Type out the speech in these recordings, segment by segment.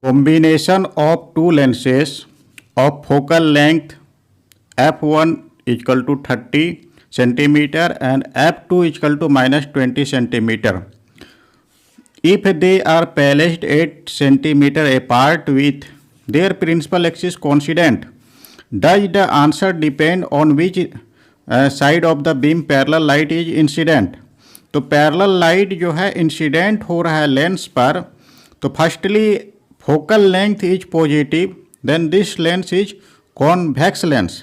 Combination of two lenses of focal length f1 is equal to 30 centimeter and f2 is equal to minus 20 centimeter. If they are placed 8 centimeter apart with their principal axis coincident, does the answer depend on which side of the beam parallel light is incident? तो parallel light जो है incident हो रहा है lens पर, तो firstly focal length is positive, then this lens is convex lens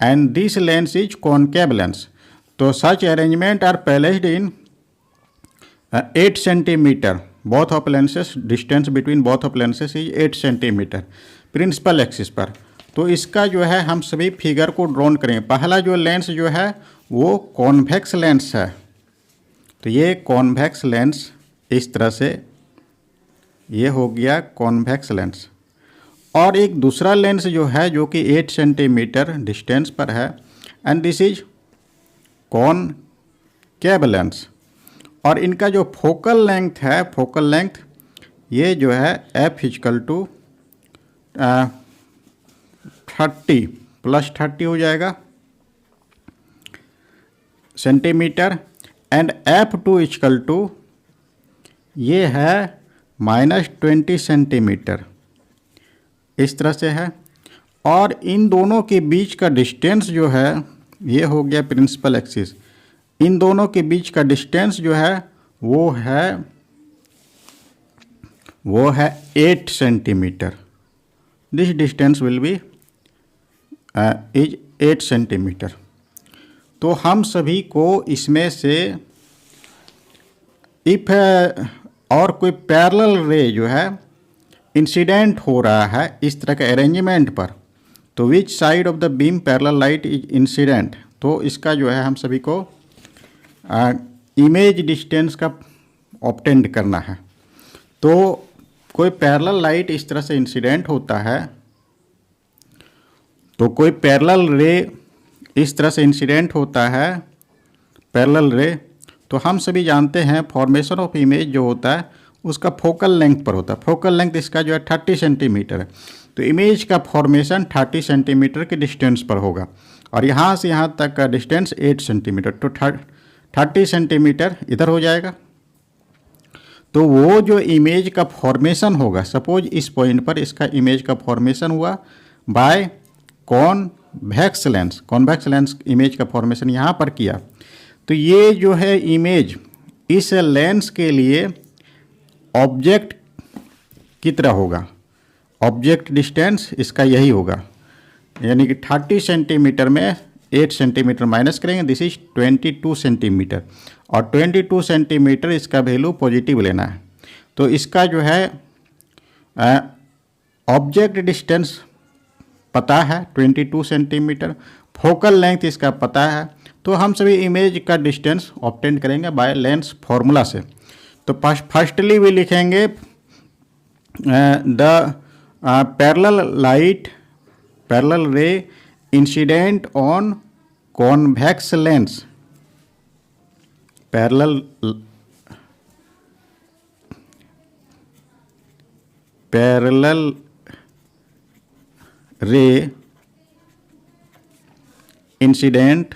and this lens is concave lens. तो such arrangement are placed in 8 centimetre. Both of lenses, distance between both of lenses is 8 centimetre principal axis पर. तो इसका जो है हम सभी figure को drawn करेंगे. पहला जो लेंस जो है वो कॉन्वेक्स लेंस है, तो ये कॉन्वेक्स लेंस इस तरह से, ये हो गया कॉन्वेक्स लेंस. और एक दूसरा लेंस जो है जो कि 8 सेंटीमीटर डिस्टेंस पर है, and this is concave lens. और इनका जो फोकल लेंथ है, फोकल लेंथ ये जो है एफ इक्वल टू 30 प्लस 30 हो जाएगा centimetre, and F2 equal to ये है माइनस 20 सेंटीमीटर, इस तरह से है. और इन दोनों के बीच का डिस्टेंस जो है ये हो गया प्रिंसिपल एक्सिस. इन दोनों के बीच का डिस्टेंस जो है वो है 8 centimetre. This distance will be is 8 centimetre. तो हम सभी को इसमें से इफ और कोई पैरेलल रे जो है इंसिडेंट हो रहा है इस तरह के अरेंजमेंट पर, तो which side of the beam parallel light is incident, तो इसका जो है हम सभी को इमेज डिस्टेंस का ऑब्टेन करना है. तो कोई पैरेलल लाइट इस तरह से इंसिडेंट होता है, तो कोई पैरेलल रे इस तरह से इंसिडेंट होता है, पैरेलल रे, तो हम सभी जानते हैं फॉर्मेशन ऑफ इमेज जो होता है उसका फोकल लेंथ पर होता है. फोकल लेंथ इसका जो है 30 सेंटीमीटर है, तो इमेज का फॉर्मेशन 30 सेंटीमीटर के डिस्टेंस पर होगा. और यहाँ से यहाँ तक का डिस्टेंस 8 सेंटीमीटर, तो 30 सेंटीमीटर इधर हो जाएगा. तो वो जो इमेज का फॉर्मेशन होगा, सपोज इस पॉइंट पर इसका इमेज का फॉर्मेशन हुआ by convex lens. Convex lens image का फॉर्मेशन यहाँ पर किया, तो ये जो है इमेज इस लेंस के लिए ऑब्जेक्ट की तरह होगा. ऑब्जेक्ट डिस्टेंस इसका यही होगा, यानी कि 30 सेंटीमीटर में 8 सेंटीमीटर माइनस करेंगे, दिस इज 22 सेंटीमीटर. और 22 सेंटीमीटर इसका वैल्यू पॉजिटिव लेना है. तो इसका जो है ऑब्जेक्ट डिस्टेंस पता है 22 सेंटीमीटर, फोकल लेंथ इसका पता है, तो हम सभी इमेज का डिस्टेंस ऑब्टेन करेंगे बाय लेंस फॉर्मूला से. तो फर्स्टली भी लिखेंगे the parallel ray incident on convex lens. Parallel ray incident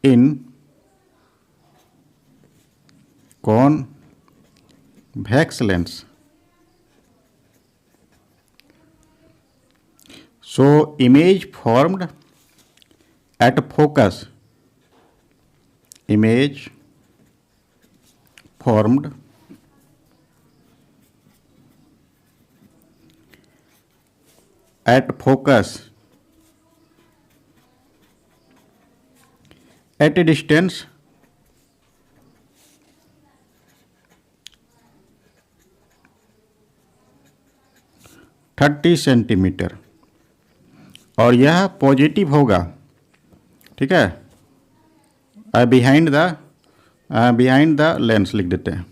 in convex lens. So image formed at focus, image formed at focus at a distance (30 centimetre), और यह positive होगा. ठीक है, behind the lens लिख देते हैं,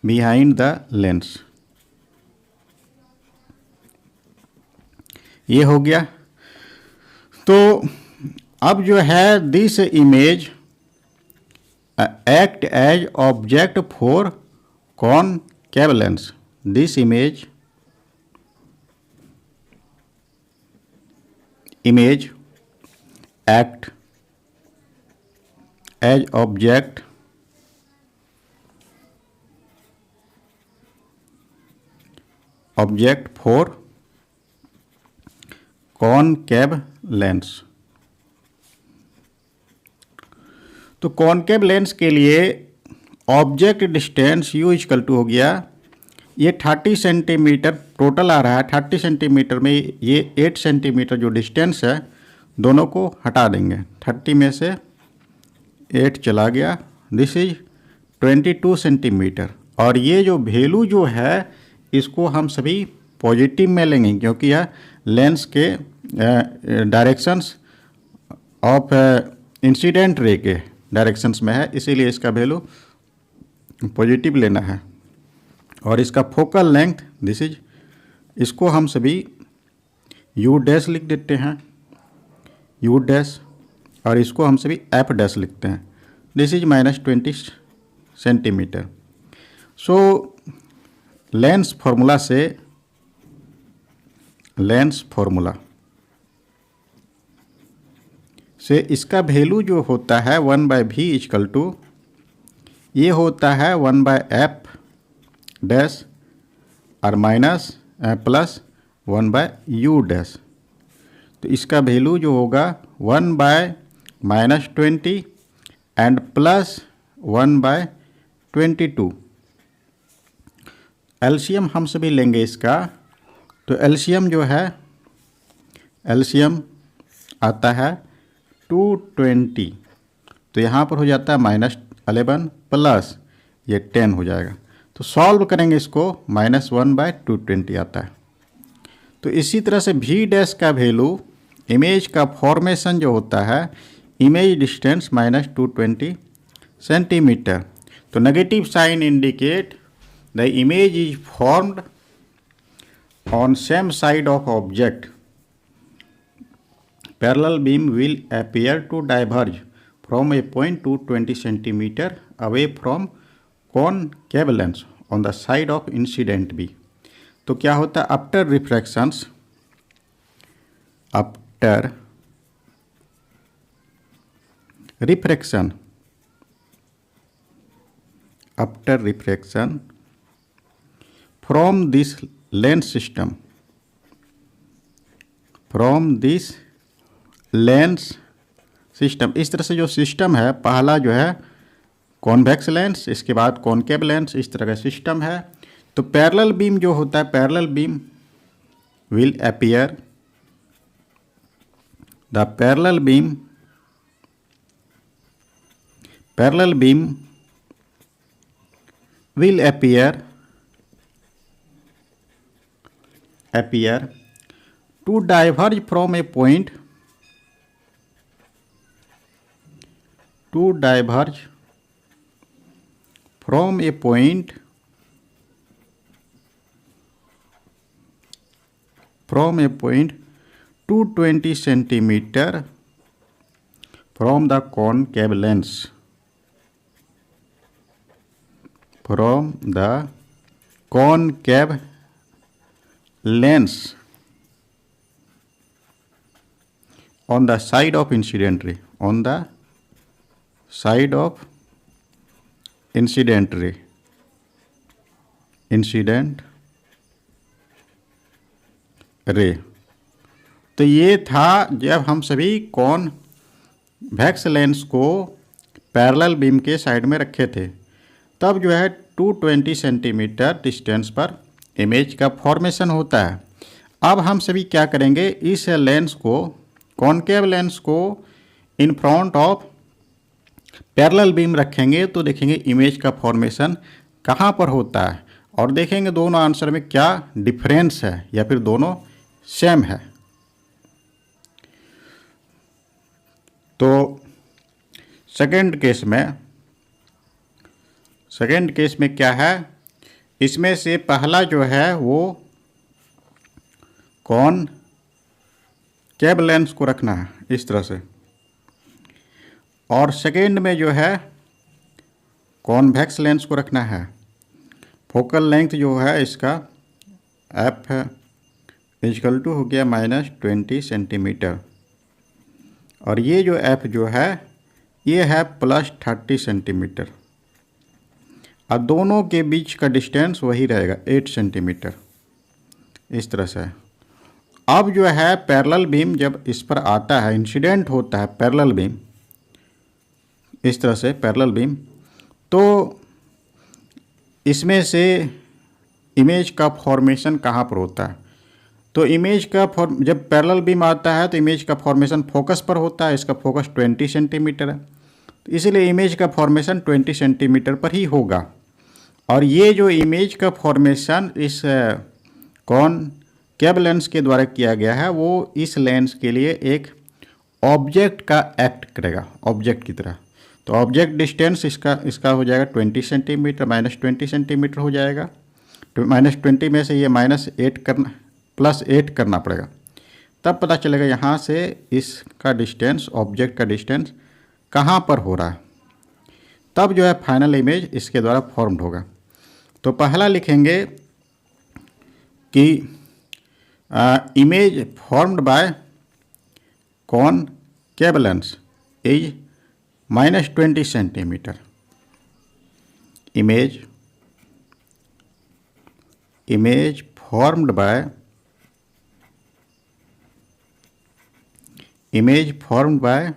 बिहाइंड द लेंस. ये हो गया. तो अब जो है this image act as object for concave lens. This image act as object for concave lens। तो कॉनकेव लेंस के लिए object distance u equal to हो गया, ये 30 सेंटीमीटर टोटल आ रहा है। 30 सेंटीमीटर में ये 8 सेंटीमीटर जो डिस्टेंस है दोनों को हटा देंगे। 30 में से 8 चला गया, दिस इज 22 सेंटीमीटर। और ये जो वैल्यू जो है इसको हम सभी पॉजिटिव में लेंगे क्योंकि यह लेंस के डायरेक्शंस ऑफ इंसिडेंट रे के डायरेक्शंस में है, इसीलिए इसका वैल्यू पॉजिटिव लेना है। और इसका फोकल लेंथ दिस इज, इसको हम सभी यू डैश लिख देते हैं, यू डैश, और इसको हम सभी एफ डैश लिखते हैं। This is -20 centimetre. So lens formula से, लेंस फॉर्मूला से इसका वैल्यू जो होता है 1/v इक्वल टू, ये होता है 1/f डैश और माइनस प्लस 1/u डैश। तो इसका वैल्यू जो होगा 1/-20 एंड प्लस 1/22। एलसीएम हम सभी लेंगे इसका, तो एलसीएम जो है, एलसीएम आता है 220, तो यहाँ पर हो जाता है -11 प्लस ये 10 हो जाएगा। तो सॉल्व करेंगे इसको, -1/220 आता है। तो इसी तरह से v डैश का वैल्यू, इमेज का फॉर्मेशन जो होता है, इमेज डिस्टेंस -220 सेंटीमीटर। तो negative sign indicate the image is formed on same side of object. Parallel beam will appear to diverge from a point 220 centimeter away from concave lens on the side of incident B। तो क्या होता है, after refractions, after refraction, after refraction from this lens system, from this lens system. इस तरह से जो system है, पहला जो है कॉन्वेक्स लेंस, इसके बाद कॉनकेव लेंस, इस तरह का सिस्टम है। तो पैरेलल बीम जो होता है, parallel beam will appear, the parallel beam, parallel beam will appear, appear to diverge from a point, to diverge from a point, from a point 220 centimeter from the concave lens, from the concave lens on the side of incident ray, on the side of incident ray, incident रे। तो ये था जब हम सभी convex lens को parallel beam के side में रखे थे, तब जो है 220 सेंटीमीटर डिस्टेंस पर इमेज का फॉर्मेशन होता है। अब हम सभी क्या करेंगे, इस लेंस को, कॉनकेव लेंस को in front of parallel beam रखेंगे तो देखेंगे इमेज का फॉर्मेशन कहाँ पर होता है, और देखेंगे दोनों आंसर में क्या डिफरेंस है या फिर दोनों सेम है। तो सेकंड केस में क्या है, इसमें से पहला जो है वो कॉनकेव लेंस को रखना है इस तरह से, और सेकेंड में जो है कॉन्वेक्स लेंस को रखना है। फोकल लेंथ जो है इसका एफ है इक्वल टू हो गया -20 सेंटीमीटर, और ये जो एफ जो है ये है +30 सेंटीमीटर, और दोनों के बीच का डिस्टेंस वही रहेगा 8 सेंटीमीटर। इस तरह से अब जो है पैरेलल बीम जब इस पर आता है, इंसिडेंट होता है पैरेलल बीम, इस तरह से पैरेलल बीम, तो इसमें से इमेज का फॉर्मेशन कहाँ पर होता है? तो इमेज का जब पैरेलल बीम आता है तो इमेज का फॉर्मेशन फोकस पर होता है। इसका फोकस 20 सेंटीमीटर है, तो इसलिए इमेज का फॉर्मेशन 20 सेंटीमीटर पर ही होगा। और ये जो इमेज का फॉर्मेशन इस कॉनकेव लेंस के द्वारा किया गया है, वो इस लेंस के लिए एक ऑब्जेक्ट का एक्ट करेगा, ऑब्जेक्ट की तरह। तो ऑब्जेक्ट डिस्टेंस इसका हो जाएगा 20 सेंटीमीटर, -20 सेंटीमीटर हो जाएगा। तो -20 में से ये +8 करना पड़ेगा, तब पता चलेगा यहाँ से इसका डिस्टेंस, ऑब्जेक्ट का डिस्टेंस कहाँ पर हो रहा है। तब जो है फाइनल इमेज इसके द्वारा फॉर्म्ड होगा। तो पहला लिखेंगे कि image formed by concave lens is -20 centimetre. Image formed by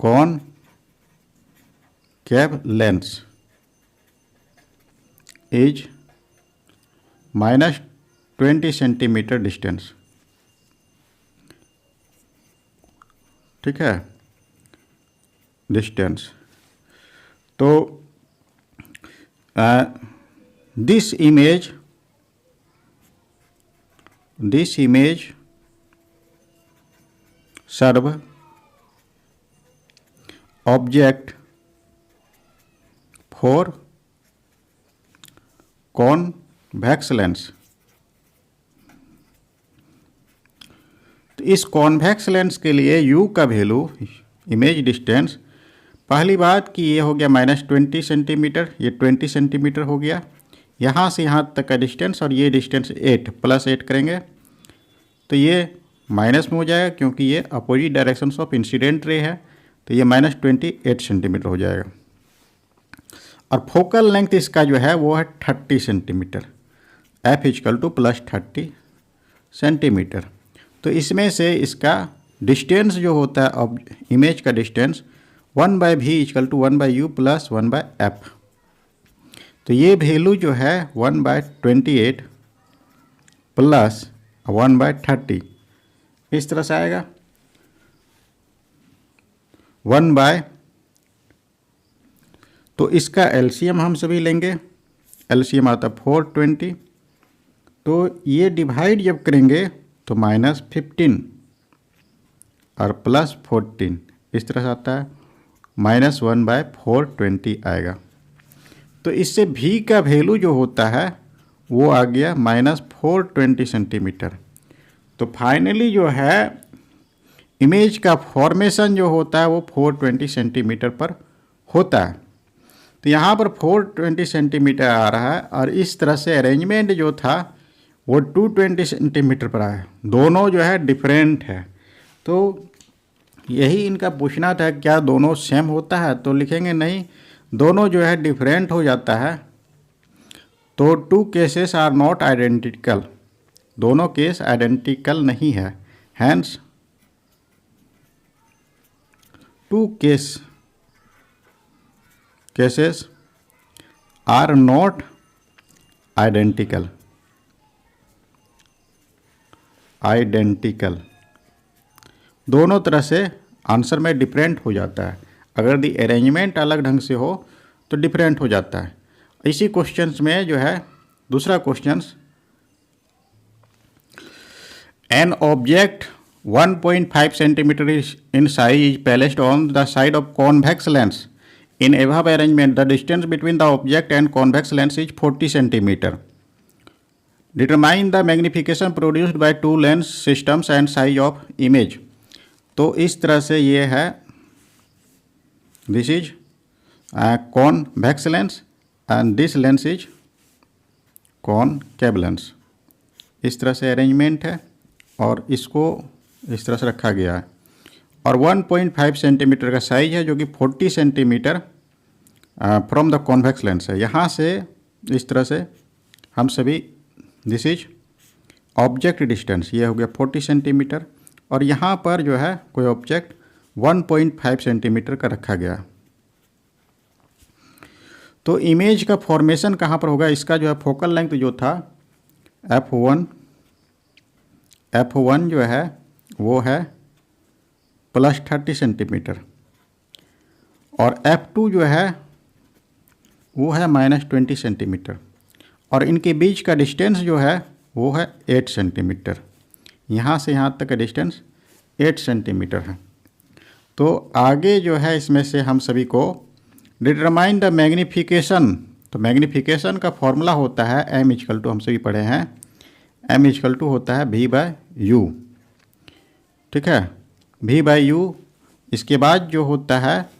concave lens is -20 centimetre distance. ठीक है, डिस्टेंस। तो this image serve object for convex lens। तो इस कॉन्वेक्स लेंस के लिए u का वैल्यू, इमेज डिस्टेंस, पहली बात कि ये हो गया -20 सेंटीमीटर, ये 20 सेंटीमीटर हो गया, यहाँ से यहाँ तक का डिस्टेंस, और ये डिस्टेंस 8 +8 करेंगे तो ये माइनस में हो जाएगा, क्योंकि ये opposite direction of incident ray है, तो ये -28 सेंटीमीटर हो जाएगा। और फोकल लेंथ इसका जो है वो है 30 centimetre, F equal to +30 centimetre. तो इसमें से इसका डिस्टेंस जो होता है, अब इमेज का distance 1/v equal to 1/u + 1/f। तो ये वैल्यू जो है 1/28 + 1/30 इस तरह से आएगा। 1/, तो इसका एलसीएम हम सभी लेंगे, एलसीएम आता 420, तो ये डिवाइड जब करेंगे तो -15 और +14 इस तरह से आता है, -1/420 आएगा। तो इससे v का वैल्यू जो होता है वो आ गया -420 सेंटीमीटर। तो फाइनली जो है इमेज का फॉर्मेशन जो होता है वो 420 सेंटीमीटर पर होता है। तो यहाँ पर 420 सेंटीमीटर आ रहा है, और इस तरह से अरेंजमेंट जो था वो 220 सेंटीमीटर पर आया। दोनों जो है डिफरेंट है, तो यही इनका पूछना था, क्या दोनों सेम होता है? तो लिखेंगे नहीं, दोनों जो है डिफरेंट हो जाता है। तो 2 केसेस आर नॉट आइडेंटिकल, दोनों केस आइडेंटिकल नहीं है, hence 2 cases are not identical. दोनों तरह से आंसर में डिफरेंट हो जाता है। अगर दी अरेंजमेंट अलग ढंग से हो तो डिफरेंट हो जाता है। इसी क्वेश्चंस में जो है दूसरा questions, an object 1.5 centimetre in size is placed on the side of convex lens. In above arrangement, the distance between the object and convex lens is 40 centimeter. Determine the magnification produced by two lens systems and size of image. तो इस तरह से ये है this is convex lens and this lens is concave lens. इस तरह से arrangement है और इसको इस तरह से रखा गया है। और 1.5 सेंटीमीटर का साइज है जो कि 40 centimetre from the convex lens है। यहाँ से इस तरह से हम सभी दिस इज ऑब्जेक्ट डिस्टेंस, ये हो गया 40 सेंटीमीटर और यहाँ पर जो है कोई ऑब्जेक्ट 1.5 सेंटीमीटर का रखा गया। तो इमेज का फॉर्मेशन कहाँ पर होगा, इसका जो है फोकल लेंथ जो था F1 जो है वो है +30 सेंटीमीटर और F2 जो है वो है -20 सेंटीमीटर और इनके बीच का डिस्टेंस जो है वो है 8 सेंटीमीटर। यहाँ से यहाँ तक का डिस्टेंस 8 सेंटीमीटर है। तो आगे जो है इसमें से हम सभी को डिटरमाइन द मैग्नीफिकेशन, तो मैग्नीफिकेशन का फॉर्मूला होता है m = हम सभी पढ़े हैं m = होता है v/u, ठीक है, v/u। इसके बाद जो होता है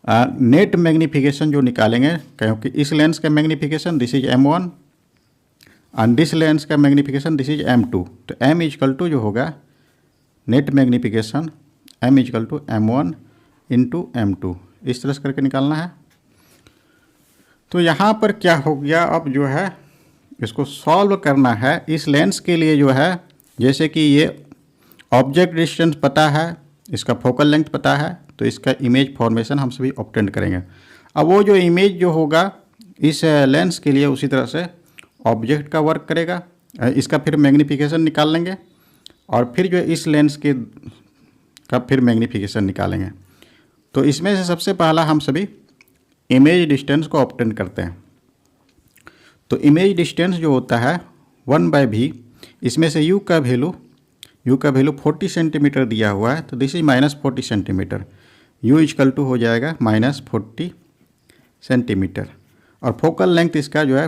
नेट मैग्नीफिकेशन जो निकालेंगे, क्योंकि इस लेंस का magnification this is m1 and this lens का मैग्नीफिकेशन दिस इज m2। तो m = जो होगा net magnification m = m1 × m2, इस तरह से करके निकालना है। तो यहाँ पर क्या हो गया, अब जो है इसको सॉल्व करना है। इस लेंस के लिए जो है जैसे कि ये ऑब्जेक्ट डिस्टेंस पता है, इसका फोकल लेंथ पता है, तो इसका इमेज फॉर्मेशन हम सभी ऑब्टेन करेंगे। अब वो जो इमेज जो होगा इस लेंस के लिए उसी तरह से ऑब्जेक्ट का वर्क करेगा, इसका फिर मैग्नीफिकेशन निकाल लेंगे और फिर जो इस लेंस के का फिर मैग्नीफिकेशन निकालेंगे। तो इसमें से सबसे पहला हम सभी इमेज डिस्टेंस को ऑब्टेन करते हैं। तो इमेज डिस्टेंस जो होता है 1/v, इसमें से u का वैल्यू 40 सेंटीमीटर दिया हुआ है, तो दिस इज -40 सेंटीमीटर। u = हो जाएगा -40 सेंटीमीटर और फोकल लेंथ इसका जो है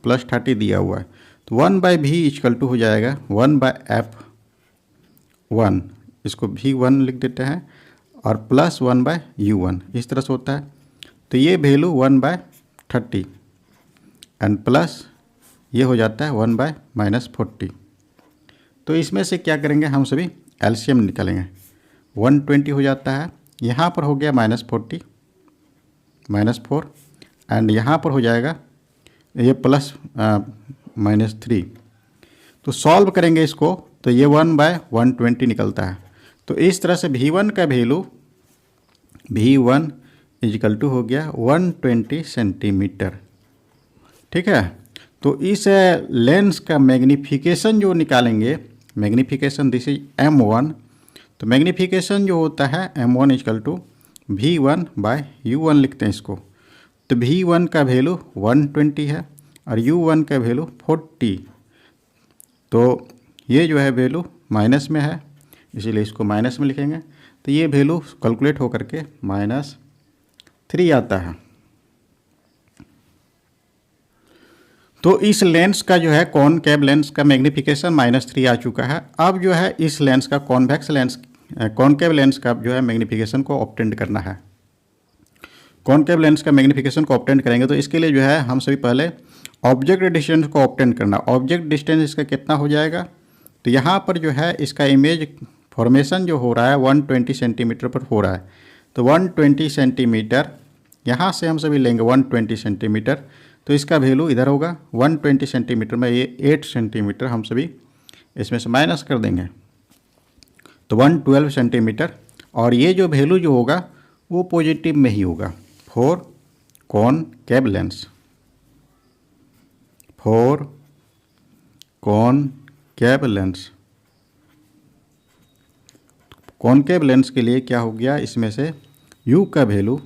+30 दिया हुआ है, तो 1/v = हो जाएगा 1/f1, इसको v1 लिख देते हैं और +1/u1, इस तरह से होता है। तो ये वैल्यू 1/30 एंड प्लस ये हो जाता है 1/-40। तो इसमें से क्या करेंगे, हम सभी एलसीएम निकालेंगे। 120 हो जाता है, यहाँ पर हो गया -40 -4 एंड यहाँ पर हो जाएगा ये +-3। तो सॉल्व करेंगे इसको, तो ये 1/120 निकलता है। तो इस तरह से v1 का वैल्यू v1 = हो गया 120 सेंटीमीटर, ठीक है। तो इस लेंस का मैग्नीफिकेशन जो निकालेंगे, मैग्नीफिकेशन दिस इज m1, तो मैग्नीफिकेशन जो होता है m1 = v1/u1 लिखते हैं इसको। तो v1 का वैल्यू 120 है और u1 का वैल्यू 40, तो ये जो है वैल्यू माइनस में है, इसीलिए इसको माइनस में लिखेंगे। तो ये वैल्यू कैलकुलेट होकर के -3 आता है। तो इस लेंस का जो है कॉनकेव लेंस का मैग्नीफिकेशन -3 आ चुका है। अब जो है इस लेंस का कॉनकेव लेंस का जो है मैग्नीफिकेशन को ऑब्टेन करना है। कॉनकेव लेंस का मैग्नीफिकेशन को ऑब्टेन करेंगे तो इसके लिए जो है हम सभी पहले ऑब्जेक्ट डिस्टेंस को ऑब्टेन करना। ऑब्जेक्ट डिस्टेंस इसका कितना हो जाएगा, तो यहाँ पर जो है इसका इमेज फॉर्मेशन जो हो रहा है 120 सेंटीमीटर पर हो रहा है। तो 120 सेंटीमीटर यहाँ से हम सभी लेंगे 120 सेंटीमीटर, तो इसका वैल्यू इधर होगा 120 सेंटीमीटर में ये 8 सेंटीमीटर हम सभी इसमें से माइनस कर देंगे, तो 112 सेंटीमीटर। और ये जो वैल्यू जो होगा वो पॉजिटिव में ही होगा for concave lens. For concave lens, concave lens के लिए क्या हो गया, इसमें से u का वैल्यू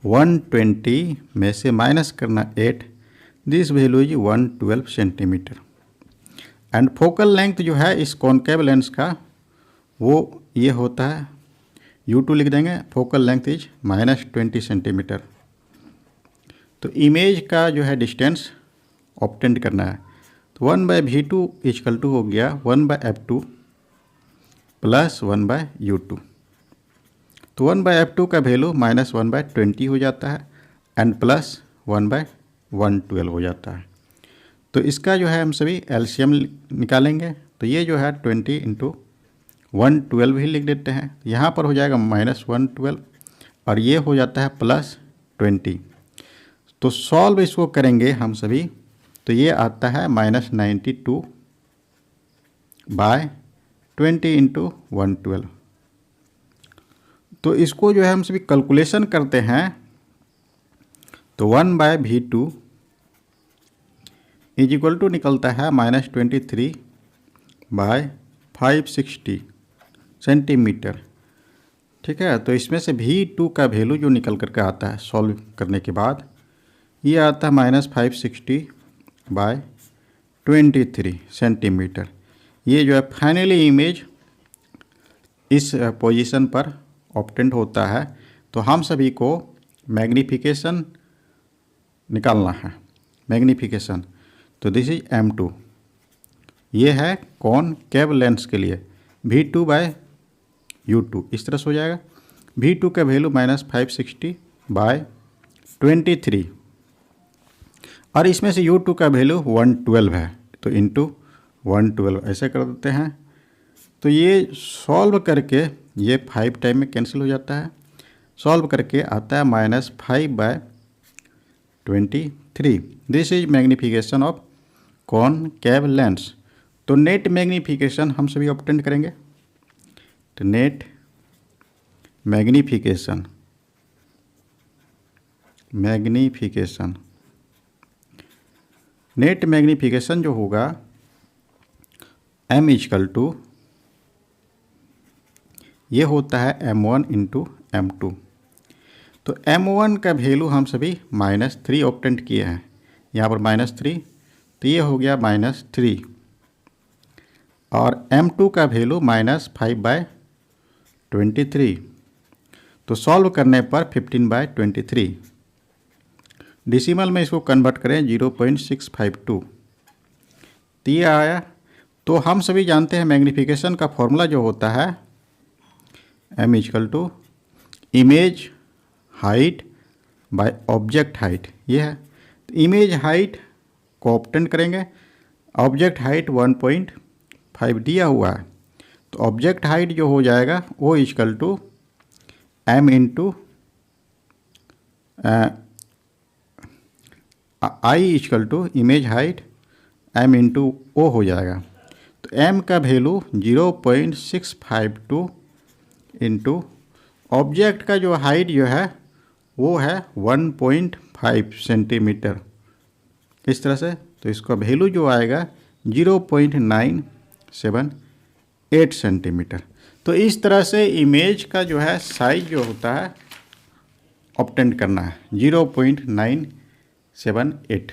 120 में से माइनस करना 8, this value is 112 centimetre. And focal length जो है इस कॉनकेव लेंस का वो ये होता है u2 लिख देंगे, फोकल लेंथ इज -20 सेंटीमीटर। तो इमेज का जो है डिस्टेंस ऑब्टेन करना है, तो 1/v2 = हो गया 1/f2 + 1/u2। तो 1/f2 का वैल्यू -1/20 हो जाता है एंड प्लस 1/112 हो जाता है। तो इसका जो है हम सभी एलसीएम निकालेंगे। तो ये जो है 20 × 112 ही लिख देते हैं। यहाँ पर हो जाएगा -112 और ये हो जाता है +20। तो सॉल्व इसको करेंगे हम सभी, तो ये आता है -92/20 × 112। तो इसको जो है हम सभी कैलकुलेशन करते हैं, तो 1/V2 = निकलता है -23/560 सेंटीमीटर। ठीक है, तो इसमें से V2 का वैल्यू जो निकल करके आता है सॉल्व करने के बाद, ये आता है -560/23 सेंटीमीटर। ये जो है फाइनली इमेज इस पोजीशन पर ऑब्टेंड होता है। तो हम सभी को मैग्नीफिकेशन निकालना है, मैग्नीफिकेशन। तो दिस इज M2। ये है कॉनकेव लेंस के लिए V2/U2 इस तरह से हो जाएगा। V2 का वैल्यू -560/23 और इसमें से U2 का वैल्यू 112 है, तो इंटू 112 ऐसे कर देते हैं। तो ये सॉल्व करके ये 5 टाइम में कैंसिल हो जाता है। सॉल्व करके आता है -5/23। This is magnification of concave lens. तो नेट मैग्नीफिकेशन हम सभी ऑब्टेन करेंगे। तो नेट मैग्नीफिकेशन नेट मैग्नीफिकेशन जो होगा M = ये होता है M1 × M2। तो M1 का वैल्यू हम सभी -3 ऑब्टेंड किए हैं, यहाँ पर -3, तो ये हो गया -3 और M2 का वैल्यू -5/23। तो सॉल्व करने पर 15/23। डेसिमल में इसको कन्वर्ट करें 0.652, तो ये आया। तो हम सभी जानते हैं मैग्नीफिकेशन का फॉर्मूला जो होता है M = image height by object height, ये है। तो इमेज हाइट को ऑब्टेंड करेंगे, ऑब्जेक्ट हाइट 1.5 दिया हुआ है। तो ऑब्जेक्ट हाइट जो हो जाएगा वो = M × I = image height M × O हो जाएगा। तो M का वैल्यू 0.652 इंटू ऑब्जेक्ट का जो हाइट जो है वो है 1.5 सेंटीमीटर, इस तरह से। तो इसका वैल्यू जो आएगा 0.978 सेंटीमीटर। तो इस तरह से इमेज का जो है साइज जो होता है ऑब्टेन करना है 0.978।